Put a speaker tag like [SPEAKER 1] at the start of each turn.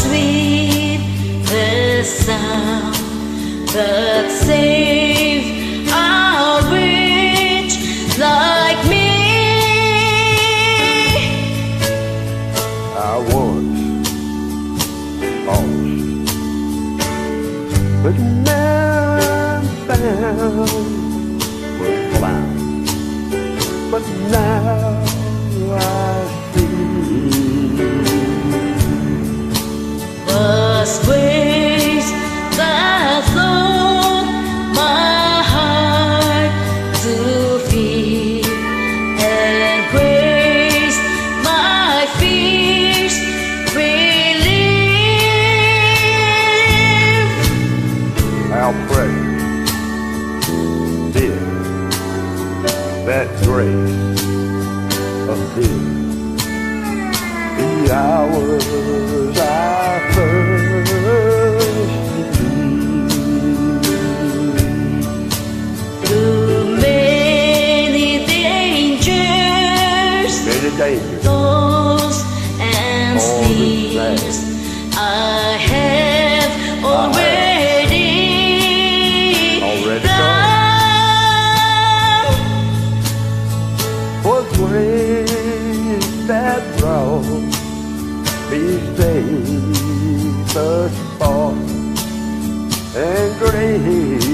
[SPEAKER 1] sweet the sound that saved a wretch like me.
[SPEAKER 2] I was lost, but now I'm found. Was blind, but now I see.
[SPEAKER 1] Was ways that Lord my heart to fear, and grace my fears relieve.
[SPEAKER 2] How precious did that grace appear the hours I first believed.
[SPEAKER 1] Through many dangers, lost and snares, I have already done.
[SPEAKER 2] Was grace that brought me safe thus far, and grace